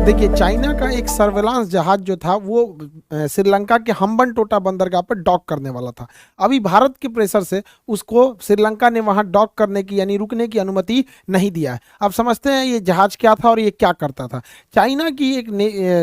देखिए, चाइना का एक सर्वेलांस जहाज जो था वो श्रीलंका के हम्बनटोटा बंदरगाह पर डॉक करने वाला था। अभी भारत के प्रेशर से उसको श्रीलंका ने वहां डॉक करने की यानी रुकने की अनुमति नहीं दिया है। अब समझते हैं ये जहाज क्या था और ये क्या करता था। चाइना की एक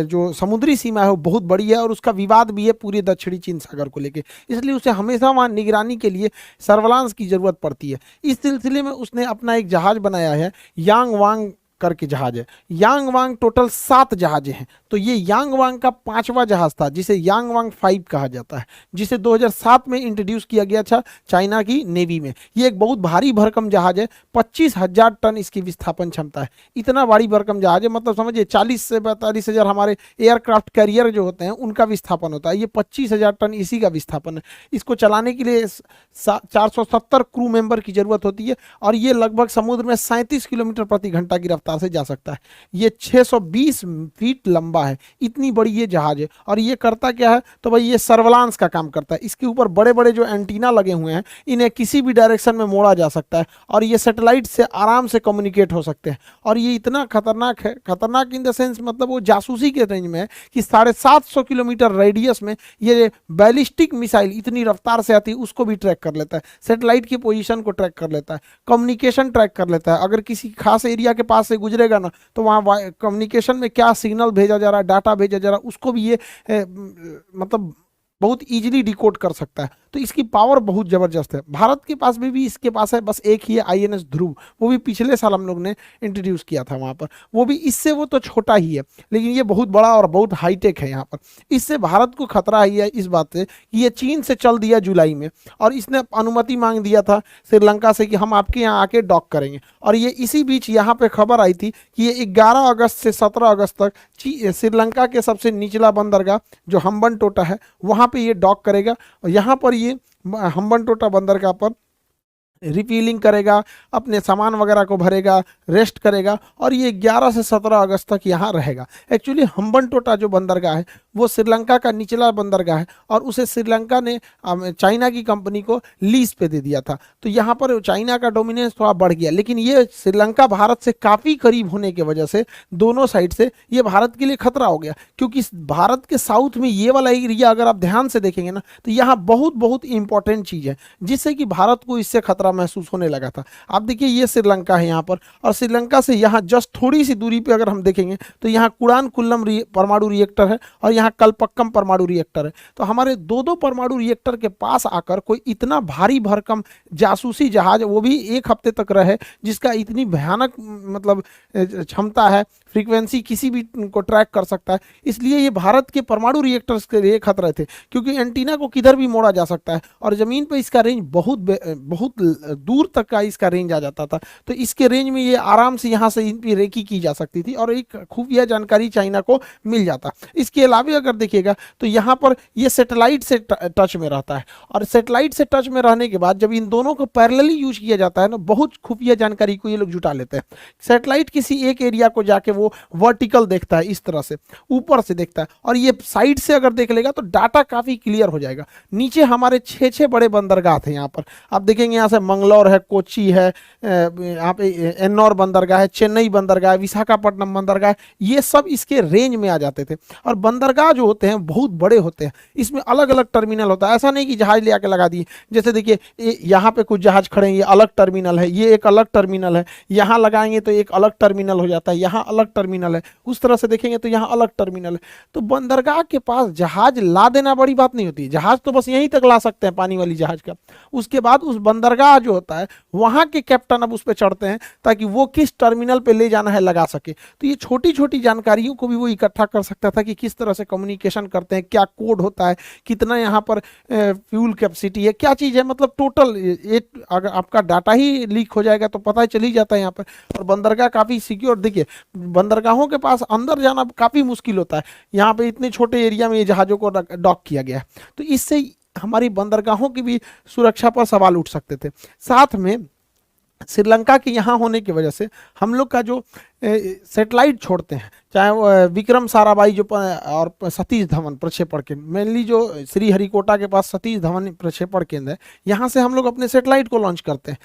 जो समुद्री सीमा है वो बहुत बड़ी है और उसका विवाद भी है पूरे दक्षिणी चीन सागर को लेकर, इसलिए उसे हमेशा वहाँ निगरानी के लिए सर्वेलांस की जरूरत पड़ती है। इस सिलसिले में उसने अपना एक जहाज बनाया है, यांग वांग करके जहाज है। यांग वांग टोटल 7 जहाजें हैं, तो ये यांग वांग का 5वां जहाज था जिसे यांग वांग 5 कहा जाता है, जिसे 2007 में इंट्रोड्यूस किया गया था चाइना की नेवी में। ये एक बहुत भारी भरकम जहाज है, 25,000 टन इसकी विस्थापन क्षमता है। इतना भारी भरकम जहाज है, मतलब समझिए 40 से 42 हजार हमारे एयरक्राफ्ट कैरियर जो होते हैं उनका विस्थापन होता है। ये 25,000 टन इसी का विस्थापन है। इसको चलाने के लिए 470 क्रू मेंबर की जरूरत होती है और ये लगभग समुद्र में 37 किलोमीटर प्रति घंटा की रफ्तार से जा सकता है। ये 620 फीट लंबा है, इतनी बड़ी ये जहाज है। और ये करता क्या है, तो भाई ये सर्वेलांस का काम करता है। इसके ऊपर बड़े बड़े जो एंटीना लगे हुए हैं, इन्हें किसी भी डायरेक्शन में मोड़ा जा सकता है और ये सैटेलाइट से आराम से कम्युनिकेट हो सकते हैं। और ये इतना खतरनाक है, खतरनाक इन द सेंस मतलब वो जासूसी के रेंज में है कि 750 किलोमीटर रेडियस में ये बैलिस्टिक मिसाइल इतनी रफ्तार से आती है उसको भी ट्रैक कर लेता है, सैटेलाइट की पोजीशन को ट्रैक कर लेता है, कम्युनिकेशन ट्रैक कर लेता है। अगर किसी खास एरिया के पास से गुजरेगा ना तो वहाँ कम्युनिकेशन में क्या सिग्नल भेजा जा रहा है, डाटा भेजा जा रहा है, उसको भी ये मतलब बहुत इजीली डिकोड कर सकता है। तो इसकी पावर बहुत ज़बरदस्त है। भारत के पास भी इसके पास है, बस एक ही है आईएनएस ध्रुव, वो भी पिछले साल हम लोग ने इंट्रोड्यूस किया था वहाँ पर। वो भी इससे वो तो छोटा ही है, लेकिन ये बहुत बड़ा और बहुत हाईटेक है यहाँ पर। इससे भारत को खतरा ही है इस बात से कि ये चीन से चल दिया जुलाई में और इसने अनुमति मांग दिया था श्रीलंका से कि हम आपके यहाँ आके डॉक करेंगे। और ये इसी बीच यहाँ पर खबर आई थी कि ये 11 अगस्त से 17 अगस्त तक श्रीलंका के सबसे निचला बंदरगाह जो हम्बनटोटा है वहाँ पे ये डॉक करेगा। और यहाँ पर ये हम्बनटोटा बंदरगाह पर रिफिलिंग करेगा, अपने सामान वगैरह को भरेगा, रेस्ट करेगा और ये 11 से 17 अगस्त तक यहाँ रहेगा। एक्चुअली हम्बनटोटा जो बंदरगाह है वो श्रीलंका का निचला बंदरगाह है और उसे श्रीलंका ने चाइना की कंपनी को लीज पे दे दिया था। तो यहाँ पर चाइना का डोमिनेंस थोड़ा बढ़ गया, लेकिन ये श्रीलंका भारत से काफ़ी करीब होने की वजह से दोनों साइड से ये भारत के लिए खतरा हो गया, क्योंकि भारत के साउथ में ये वाला एरिया अगर आप ध्यान से देखेंगे ना तो यहाँ बहुत बहुत इंपॉर्टेंट चीज़ है जिससे कि भारत को इससे खतरा महसूस होने लगा था। आप देखिए ये श्रीलंका है यहाँ पर और श्रीलंका से यहाँ जस्ट थोड़ी सी दूरी पे अगर हम देखेंगे तो यहाँ कुडानकुल्लम परमाणु रिएक्टर है और यहाँ कल्पक्कम परमाणु रिएक्टर है। तो हमारे दो परमाणु रिएक्टर के पास आकर कोई इतना भारी भरकम जासूसी जहाज, वो भी 1 हफ्ते तक रहे, जिसका इतनी भयानक मतलब क्षमता है, फ्रीक्वेंसी किसी भी को ट्रैक कर सकता है, इसलिए ये भारत के परमाणु रिएक्टर्स के लिए खतरे थे, क्योंकि एंटीना को किधर भी मोड़ा जा सकता है और ज़मीन पर इसका रेंज बहुत दूर तक का इसका रेंज आ जाता था। तो इसके रेंज में ये आराम से यहाँ से इन पर रेकी की जा सकती थी और एक खुफिया जानकारी चाइना को मिल जाता। इसके अलावा अगर देखिएगा तो यहाँ पर ये सैटेलाइट से टच में रहता है और सैटेलाइट से टच में रहने के बाद जब इन दोनों को पैरेलली यूज किया जाता है ना, बहुत खुफिया जानकारी को ये लोग जुटा लेते हैं। सैटेलाइट किसी एक एरिया को जाके वो वर्टिकल देखता है, इस तरह से ऊपर से देखता है, और ये साइड से अगर देख लेगा तो डाटा काफ़ी क्लियर हो जाएगा। नीचे हमारे 6 बड़े बंदरगाह थे यहाँ पर, आप देखेंगे यहाँ से मंगलौर है, कोची है, यहाँ पे एन्नौर बंदरगाह है, चेन्नई बंदरगाह है, विशाखापट्टनम बंदरगाह है, ये सब इसके रेंज में आ जाते थे। और बंदरगाह जो होते हैं बहुत बड़े होते हैं, इसमें अलग अलग टर्मिनल होता है। ऐसा नहीं कि जहाज ले आके लगा दिए, जैसे देखिए यहाँ पे कुछ जहाज खड़े हैं, ये अलग टर्मिनल है, ये एक अलग टर्मिनल है, यहाँ लगाएंगे तो एक अलग टर्मिनल हो जाता है, यहाँ अलग टर्मिनल है, उस तरह से देखेंगे तो यहाँ अलग टर्मिनल है। तो बंदरगाह के पास जहाज ला देना बड़ी बात नहीं होती, जहाज तो बस यहीं तक ला सकते हैं पानी वाली जहाज का। उसके बाद उस बंदरगाह जो होता है वहाँ के कैप्टन अब उस पर चढ़ते हैं ताकि वो किस टर्मिनल पे ले जाना है लगा सके। तो ये छोटी छोटी जानकारियों को भी वो इकट्ठा कर सकता था कि किस तरह से कम्युनिकेशन करते हैं, क्या कोड होता है, कितना यहाँ पर फ्यूल कैपेसिटी है, क्या चीज़ है, मतलब टोटल ये अगर आपका डाटा ही लीक हो जाएगा तो पता ही चल ही जाता है यहाँ पर। और बंदरगाह काफ़ी सिक्योर, देखिए बंदरगाहों के पास अंदर जाना काफ़ी मुश्किल होता है, यहाँ पे इतने छोटे एरिया में ये जहाज़ों को डॉक किया गया है। तो इससे हमारी बंदरगाहों की भी सुरक्षा पर सवाल उठ सकते थे। साथ में श्रीलंका के यहाँ होने की वजह से हम लोग का जो सेटेलाइट छोड़ते हैं, चाहे वो विक्रम साराभाई जो और सतीश धवन प्रक्षेपण केंद्र, मेनली जो श्रीहरिकोटा के पास सतीश धवन प्रक्षेपण केंद्र है, यहाँ से हम लोग अपने सेटेलाइट को लॉन्च करते हैं।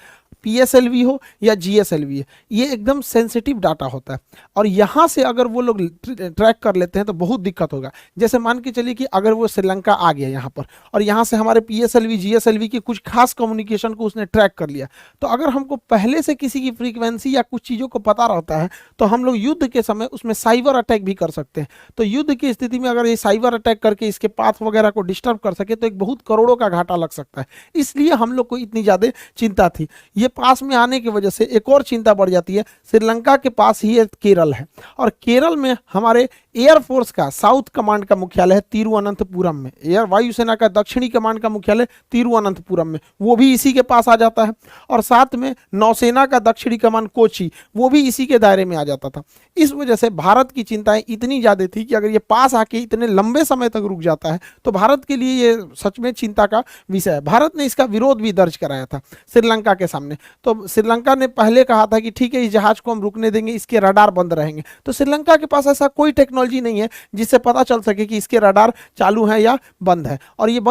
PSLV हो या GSLV है, ये एकदम सेंसिटिव डाटा होता है, और यहाँ से अगर वो लोग ट्रैक कर लेते हैं तो बहुत दिक्कत होगा। जैसे मान के चलिए कि अगर वो श्रीलंका आ गया यहाँ पर, और यहाँ से हमारे PSLV GSLV की कुछ खास कम्युनिकेशन को उसने ट्रैक कर लिया, तो अगर हमको पहले से किसी की फ्रीक्वेंसी या कुछ चीज़ों को पता रहता है तो हम लोग युद्ध के समय उसमें साइबर अटैक भी कर सकते हैं। तो युद्ध की स्थिति में अगर ये साइबर अटैक करके इसके पाथ वगैरह को डिस्टर्ब कर सके तो एक बहुत करोड़ों का घाटा लग सकता है। इसलिए हम लोग को इतनी ज़्यादा चिंता थी। ये पास में आने की वजह से एक और चिंता बढ़ जाती है। श्रीलंका के पास ही केरल है, और केरल में हमारे एयरफोर्स का साउथ कमांड का मुख्यालय है तिरुवनंतपुरम में, एयर वायुसेना का दक्षिणी कमांड का मुख्यालय तिरुवनंतपुरम में, वो भी इसी के पास आ जाता है। और साथ में नौसेना का दक्षिणी कमांड कोची, वो भी इसी के दायरे में आ जाता था। इस वजह से भारत की चिंताएं इतनी ज़्यादा थी कि अगर ये पास आके इतने लंबे समय तक रुक जाता है तो भारत के लिए ये सच में चिंता का विषय है। भारत ने इसका विरोध भी दर्ज कराया था श्रीलंका के सामने। तो श्रीलंका ने पहले कहा था कि ठीक है, इस जहाज को हम रुकने देंगे, इसके रडार बंद रहेंगे। तो श्रीलंका के पास ऐसा कोई टेक्नोलॉजी नहीं है जिससे पता चल सके कि इसके रडार चालू है या बंद है, और ये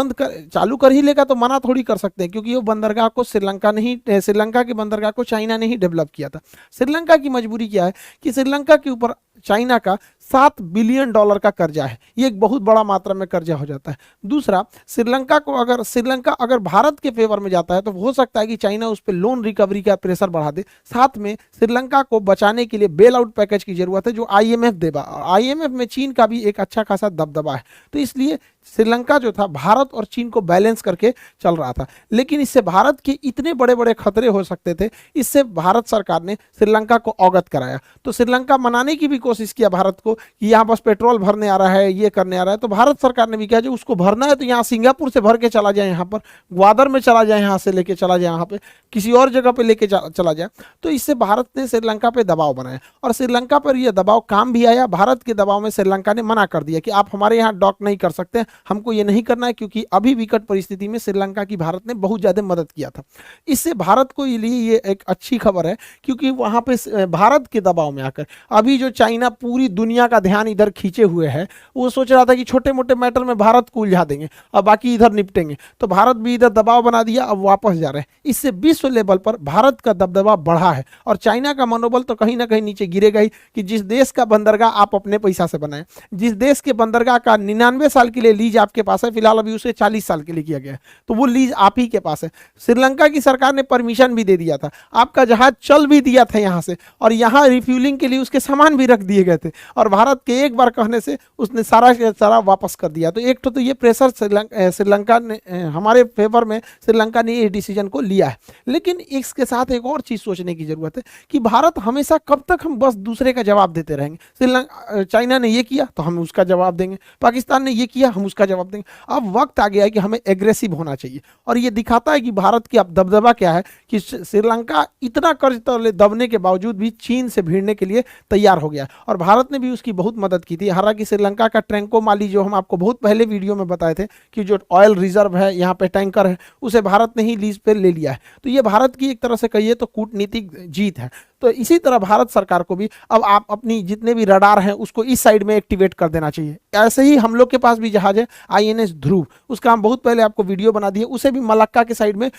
चालू कर ही लेगा तो मना थोड़ी कर सकते हैं, क्योंकि वो बंदरगाह को श्रीलंका के बंदरगाह को चाइना ने ही डेवलप किया था। श्रीलंका की मजबूरी क्या है कि श्रीलंका के ऊपर चाइना का $7 बिलियन का कर्जा है। ये एक बहुत बड़ा मात्रा में कर्जा हो जाता है। दूसरा, श्रीलंका अगर भारत के फेवर में जाता है तो हो सकता है कि चाइना उस पर लोन रिकवरी का प्रेशर बढ़ा दे। साथ में श्रीलंका को बचाने के लिए बेल आउट पैकेज की जरूरत है जो IMF देगा, और IMF में चीन का भी एक अच्छा खासा दबदबा है। तो इसलिए श्रीलंका जो था भारत और चीन को बैलेंस करके चल रहा था, लेकिन इससे भारत के इतने बड़े बड़े खतरे हो सकते थे, इससे भारत सरकार ने श्रीलंका को अवगत कराया। तो श्रीलंका मनाने की भी कोशिश किया भारत को कि यहाँ बस पेट्रोल भरने आ रहा है, ये करने आ रहा है। तो भारत सरकार ने भी कहा जो उसको भरना है तो यहाँ सिंगापुर से भर के चला जाए, यहाँ पर ग्वादर में चला जाए, यहाँ से लेके चला जाए, यहाँ पे किसी और जगह पे लेके चला जाए। तो इससे भारत ने श्रीलंका पे दबाव बनाया, और श्रीलंका पर यह दबाव काम भी आया। भारत के दबाव में श्रीलंका ने मना कर दिया कि आप हमारे यहाँ डॉक नहीं कर सकते, हमको ये नहीं करना है, क्योंकि अभी विकट परिस्थिति में श्रीलंका की भारत ने बहुत ज़्यादा मदद किया था। इससे भारत को लिए ये एक अच्छी खबर है, क्योंकि वहाँ पे भारत के दबाव में आकर अभी जो चाइना पूरी दुनिया का ध्यान इधर खींचे हुए है, वो सोच रहा था कि छोटे मोटे मैटर में भारत को उलझा देंगे और बाकी इधर निपटेंगे। तो भारत भी इधर दबाव बना दिया, अब वापस जा रहे हैं। इससे विश्व लेवल पर भारत का दबदबा बढ़ा है, और चाइना का मनोबल तो कहीं ना कहीं नीचे गिरेगा ही कि जिस देश का बंदरगाह आप अपने पैसा से बनाए, जिस देश के बंदरगाह का 99 साल के लिए लीज आपके पास है, फिलहाल अभी उसे 40 साल के लिए किया गया है, तो वो लीज आप ही के पास है। श्रीलंका की सरकार ने परमिशन भी दे दिया था, आपका जहाज चल भी दिया था यहाँ से, और यहाँ रिफ्यूलिंग के लिए उसके सामान भी रख दिए गए थे, और भारत के एक बार कहने से उसने सारा वापस कर दिया। तो एक तो ये प्रेशर श्रीलंका ने हमारे फेवर में श्रीलंका ने ये डिसीजन को लिया है। लेकिन इसके साथ एक और चीज़ सोचने की जरूरत है कि भारत हमेशा कब तक हम बस दूसरे का जवाब देते रहेंगे। चाइना ने ये किया तो हम उसका जवाब देंगे, पाकिस्तान ने ये किया हम उसका जवाब देंगे। अब वक्त आ गया है कि हमें एग्रेसिव होना चाहिए, और ये दिखाता है कि भारत की अब दबदबा क्या है कि श्रीलंका इतना कर्ज तले दबने के बावजूद भी चीन से भिड़ने के लिए तैयार हो गया, और भारत ने भी उसकी बहुत मदद की थी। हालांकि श्रीलंका का ट्रैंकोमाली जो हम आपको बहुत पहले वीडियो में बताए थे कि जो ऑयल रिजर्व है यहाँ पे टैंकर है, उसे भारत ने ही लीज पे ले लिया है। तो ये भारत की एक तरह से कहिए तो कूटनीतिक जीत है। तो इसी तरह भारत सरकार को भी अब आप अपनी जितने भी रडार हैं उसको इस साइड में एक्टिवेट कर देना चाहिए। ऐसे ही हम लोग के पास भी जहाज है INS ध्रुव, उसका हम बहुत पहले आपको वीडियो बना दिए, उसे भी मलक्का के साइड में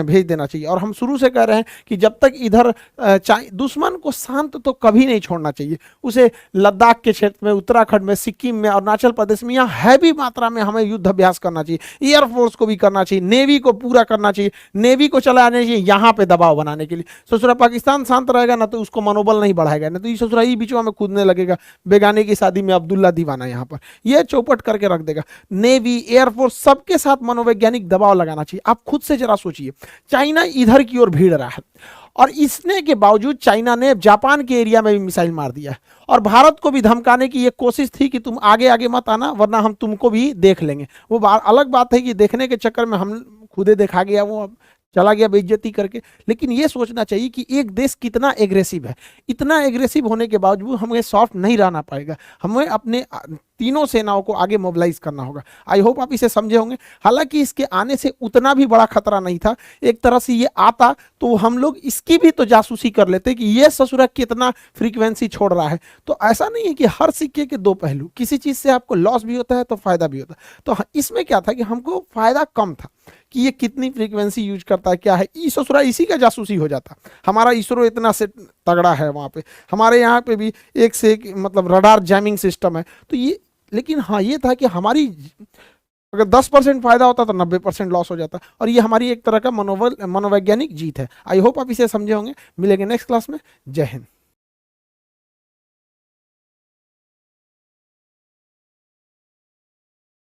भेज देना चाहिए। और हम शुरू से कह रहे हैं कि जब तक इधर दुश्मन को शांत तो कभी नहीं छोड़ना चाहिए। उसे लद्दाख के क्षेत्र में, उत्तराखंड में, सिक्किम में, अरुणाचल प्रदेश में, यहाँ हैवी मात्रा में हमें युद्ध अभ्यास करना चाहिए। एयरफोर्स को भी करना चाहिए, नेवी को पूरा करना चाहिए, नेवी को चलाना चाहिए यहाँ पे दबाव बनाने के लिए। सोच रहा पाकिस्तान शांत रहेगा ना तो उसको मनोबल नहीं बढ़ाएगा, ना तो ये सोच रहा है बीच में कूदने लगेगा, बेगाने की शादी में अब्दुल्ला दीवाना यहाँ पर, ये चौपट करके रख देगा। नेवी, एयरफोर्स सबके साथ मनोवैज्ञानिक दबाव लगाना चाहिए। आप खुद से जरा सोचिए, चाइना इधर की ओर भीड़ रहा है, और इसने के बावजूद चाइना ने जापान के एरिया में भी मिसाइल मार दिया है, और भारत को भी धमकाने की ये कोशिश थी कि तुम आगे आगे मत आना वरना हम तुमको भी देख लेंगे। वो अलग बात है कि देखने के चक्कर में हम खुदे देखा गया वो चला गया बेइज्जती करके। लेकिन ये सोचना चाहिए कि एक देश कितना एग्रेसिव है, इतना एग्रेसिव होने के बावजूद हमें सॉफ्ट नहीं रहना पाएगा, हमें अपने तीनों सेनाओं को आगे मोबिलाइज करना होगा। आई होप आप इसे समझे होंगे। हालांकि इसके आने से उतना भी बड़ा खतरा नहीं था, एक तरह से ये आता तो हम लोग इसकी भी तो जासूसी कर लेते कि ये ससुरा कितना फ्रीक्वेंसी छोड़ रहा है। तो ऐसा नहीं है कि हर सिक्के के दो पहलू, किसी चीज से आपको लॉस भी होता है तो फायदा भी होता है। तो इसमें क्या था कि हमको फायदा कम था कि ये कितनी फ्रीक्वेंसी यूज करता है, क्या है, ससुरा इसी का जासूसी हो जाता। हमारा इसरो इतना से तगड़ा है वहां पे, हमारे यहाँ पे भी एक से एक मतलब रडार जैमिंग सिस्टम है। तो ये, लेकिन हाँ ये था कि हमारी अगर 10% फायदा होता तो 90% लॉस हो जाता, और ये हमारी एक तरह का मनोवैज्ञानिक जीत है। आई होप आप इसे समझे होंगे। मिलेंगे नेक्स्ट क्लास में। जय हिंद।